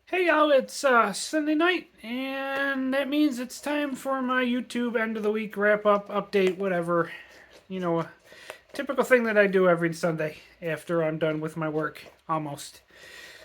Hey y'all, it's Sunday night, and that means it's time for my YouTube end of the week wrap up, update, whatever. You know, a typical thing that I do every Sunday after I'm done with my work, almost.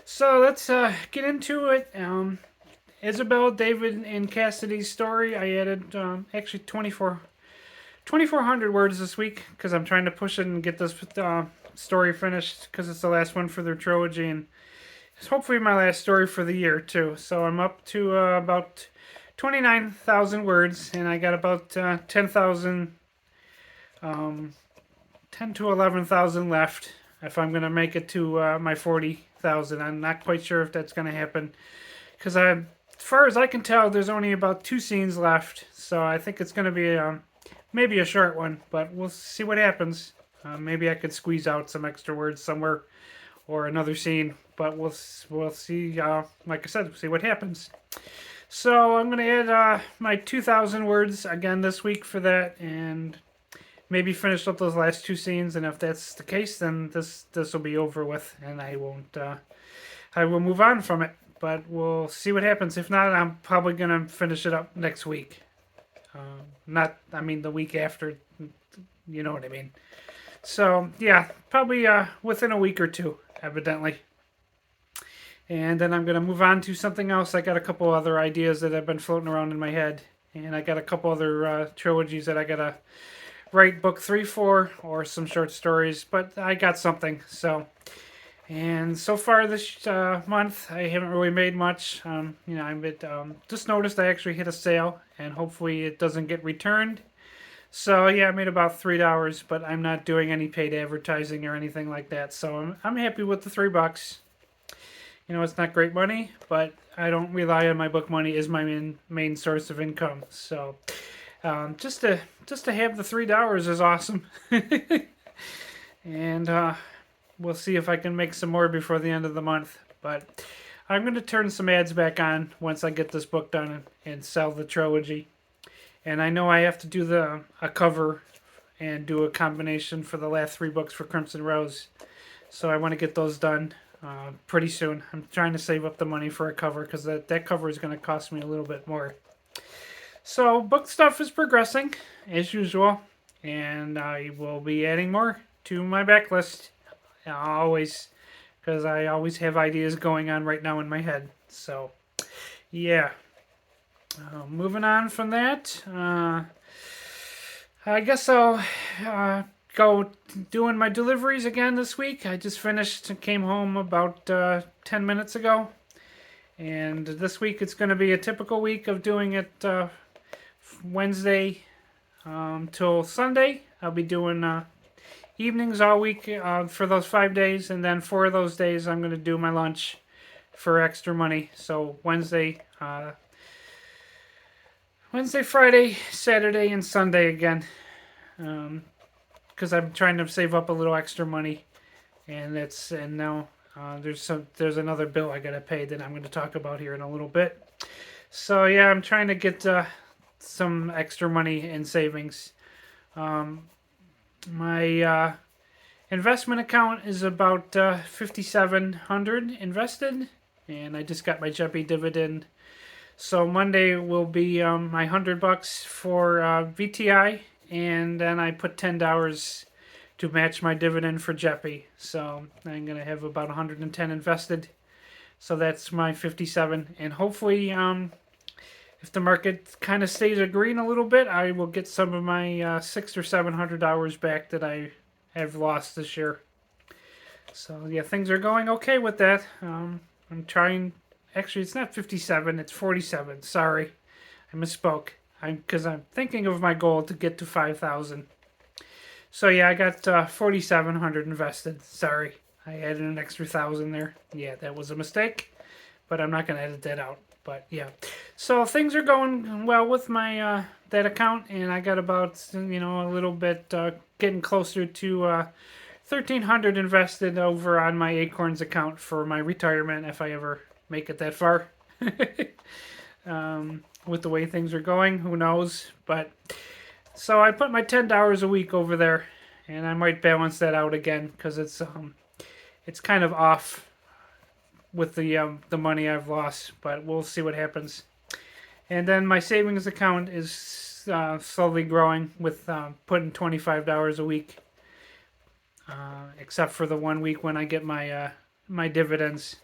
So let's get into it. Isabel, David, and Cassidy's story. I added actually 2,400 words this week because I'm trying to push it and get this story finished because it's the last one for their trilogy, and it's hopefully my last story for the year too. So I'm up to about 29,000 words, and I got about 10,000, um, 10 to 11,000 left if I'm gonna make it to my 40,000. I'm not quite sure if that's gonna happen because as far as I can tell, there's only about two scenes left. So I think it's gonna be maybe a short one, but we'll see what happens. Maybe I could squeeze out some extra words somewhere or another scene, but we'll see. Like I said, we'll see what happens. So I'm gonna add my 2,000 words again this week for that, and maybe finish up those last two scenes. And if that's the case, then this will be over with, and I won't. I will move on from it. But we'll see what happens. If not, I'm probably gonna finish it up next week. Not, I mean, the week after. You know what I mean. So yeah, probably within a week or two, evidently. And then I'm gonna move on to something else. I got a couple other ideas that have been floating around in my head, and I got a couple other trilogies that I gotta write book 3 for, or some short stories. But I got something. So, and so far this month, I haven't really made much. I just noticed I actually hit a sale, and hopefully it doesn't get returned. So yeah, I made about $3, but I'm not doing any paid advertising or anything like that. So I'm happy with the $3. You know, it's not great money, but I don't rely on my book money as my main source of income. So just to have the $3 is awesome, and we'll see if I can make some more before the end of the month. But I'm going to turn some ads back on once I get this book done and sell the trilogy. And I know I have to do a cover and do a combination for the last three books for Crimson Rose. So I want to get those done pretty soon. I'm trying to save up the money for a cover because that cover is going to cost me a little bit more. So book stuff is progressing as usual, and I will be adding more to my backlist always, because I always have ideas going on right now in my head. So yeah. Moving on from that, I guess I'll go doing my deliveries again this week. I just finished, came home about 10 minutes ago. And this week it's going to be a typical week of doing it Wednesday till Sunday. I'll be doing evenings all week for those 5 days. And then 4 of those days I'm going to do my lunch for extra money. So Wednesday, Friday, Saturday, and Sunday again, because I'm trying to save up a little extra money, and now there's another bill I gotta pay that I'm going to talk about here in a little bit. So yeah, I'm trying to get some extra money in savings. My investment account is about 5,700 invested, and I just got my Jeppy dividend. So Monday will be my $100 for VTI, and then I put $10 to match my dividend for Jeppy. So I'm gonna have about 110 invested. So that's my 57, and hopefully, if the market kind of stays a green a little bit, I will get some of my $600 or $700 back that I have lost this year. So yeah, things are going okay with that. I'm trying. Actually, it's not 57, it's 47. Sorry, I misspoke. Because I'm thinking of my goal to get to 5,000. So yeah, I got 4,700 invested. Sorry, I added an extra 1,000 there. Yeah, that was a mistake, but I'm not going to edit that out. But yeah, so things are going well with my that account, and I got about a little bit getting closer to 1,300 invested over on my Acorns account for my retirement if I ever make it that far. With the way things are going, who knows? But so I put my $10 a week over there, and I might balance that out again because it's kind of off with the money I've lost, but we'll see what happens. And then my savings account is slowly growing with putting $25 a week, except for the 1 week when I get my dividends.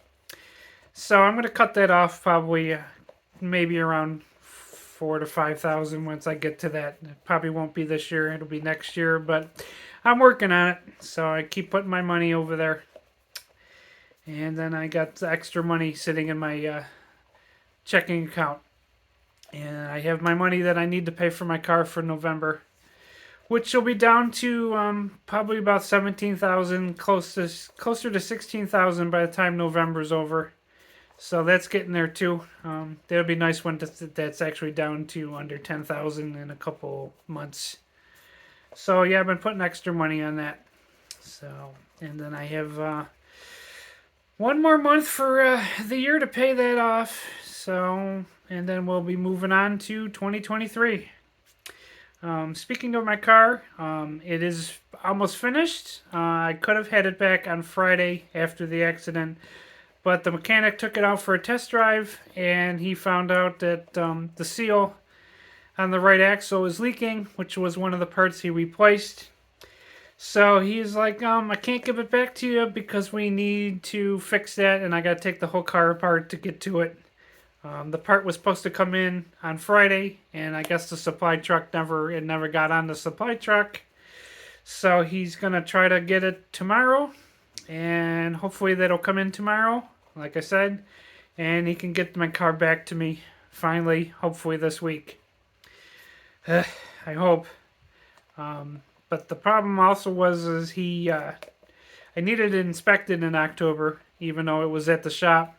So I'm gonna cut that off probably maybe around 4 to 5 thousand once I get to that. It probably won't be this year; it'll be next year, but I'm working on it. So I keep putting my money over there, and then I got extra money sitting in my checking account, and I have my money that I need to pay for my car for November, which will be down to probably about 17,000, closer to 16,000 by the time November's over. So that's getting there too. That'll be nice when that's actually down to under 10,000 in a couple months. So yeah, I've been putting extra money on that. So, and then I have one more month for the year to pay that off. So, and then we'll be moving on to 2023. Speaking of my car, it is almost finished. I could have had it back on Friday after the accident, but the mechanic took it out for a test drive, and he found out that the seal on the right axle is leaking, which was one of the parts he replaced. So he's like, I can't give it back to you because we need to fix that, and I got to take the whole car apart to get to it. The part was supposed to come in on Friday, and I guess the supply truck never got on the supply truck. So he's gonna try to get it tomorrow, and hopefully that'll come in tomorrow, like I said, and he can get my car back to me finally, hopefully this week. I hope. But the problem also was I needed it inspected in October, even though it was at the shop,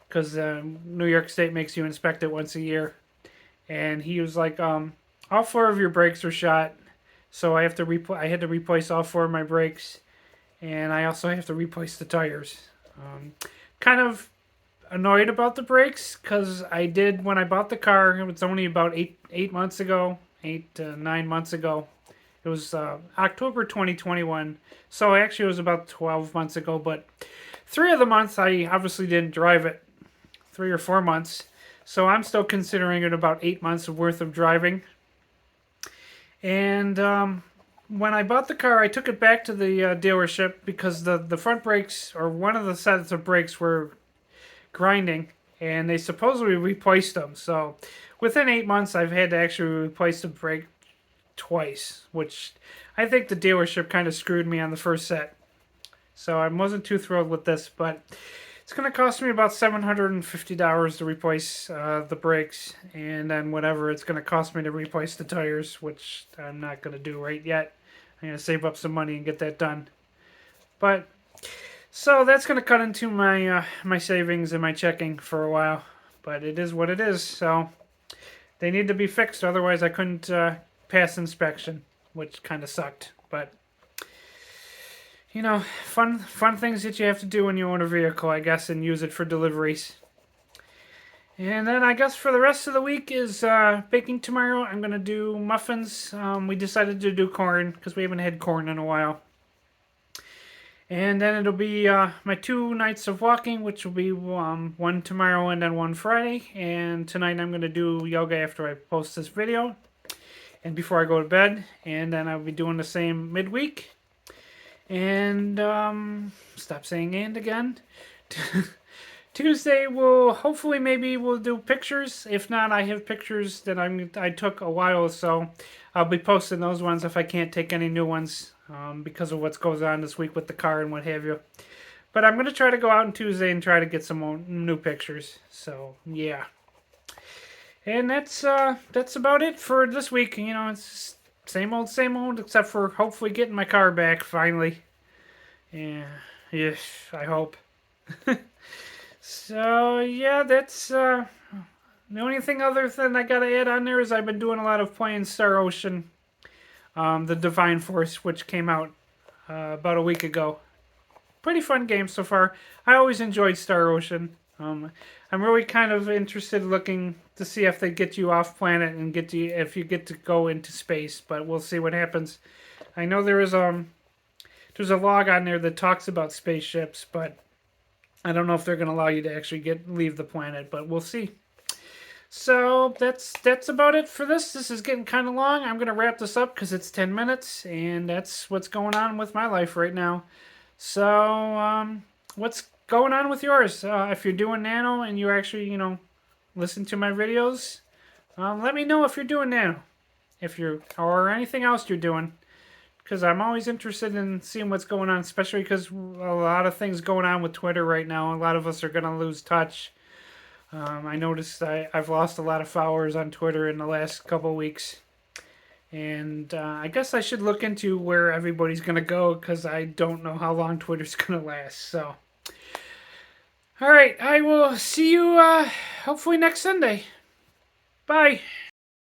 because New York State makes you inspect it once a year. And he was like, all 4 of your brakes are shot, so I had to replace all 4 of my brakes, and I also have to replace the tires. Kind of annoyed about the brakes because I did when I bought the car. It was only about 8 to 9 months ago. It was October 2021, so actually it was about 12 months ago. But 3 of the months I obviously didn't drive it, 3 or 4 months. So I'm still considering it about 8 months worth of driving. And when I bought the car, I took it back to the dealership because the front brakes, or one of the sets of brakes, were grinding, and they supposedly replaced them. So within 8 months, I've had to actually replace the brake twice, which I think the dealership kind of screwed me on the first set. So I wasn't too thrilled with this, but it's going to cost me about $750 to replace the brakes, and then whatever it's going to cost me to replace the tires, which I'm not going to do right yet. I'm going to save up some money and get that done. But so that's going to cut into my savings and my checking for a while. But it is what it is. So they need to be fixed, otherwise I couldn't pass inspection, which kind of sucked. But you know, fun things that you have to do when you own a vehicle, I guess, and use it for deliveries. And then I guess for the rest of the week is baking tomorrow. I'm going to do muffins. We decided to do corn because we haven't had corn in a while. And then it'll be my 2 nights of walking, which will be one tomorrow and then one Friday. And tonight I'm going to do yoga after I post this video and before I go to bed. And then I'll be doing the same midweek. And stop saying "and" again. Tuesday maybe we'll do pictures. If not, I have pictures that I took a while, so I'll be posting those ones if I can't take any new ones because of what's goes on this week with the car and what have you. But I'm gonna try to go out on Tuesday and try to get some more new pictures. So yeah, and that's about it for this week. You know, it's same old, except for hopefully getting my car back finally. Yeah, yes, I hope. So, yeah, that's the only thing other than I gotta add on there is I've been doing a lot of playing Star Ocean, the Divine Force, which came out about a week ago. Pretty fun game so far. I always enjoyed Star Ocean. I'm really kind of interested looking to see if they get you off planet and if you get to go into space, but we'll see what happens. I know there's a log on there that talks about spaceships, but I don't know if they're going to allow you to actually leave the planet, but we'll see. So that's about it for this. This is getting kind of long. I'm going to wrap this up because it's 10 minutes, and that's what's going on with my life right now. So, what's going on with yours? If you're doing nano and you actually, listen to my videos, let me know if you're doing nano, if you're or anything else you're doing, because I'm always interested in seeing what's going on, especially because a lot of things going on with Twitter right now. A lot of us are gonna lose touch. I noticed I've lost a lot of followers on Twitter in the last couple of weeks. And I guess I should look into where everybody's going to go because I don't know how long Twitter's going to last. So, all right, I will see you hopefully next Sunday. Bye.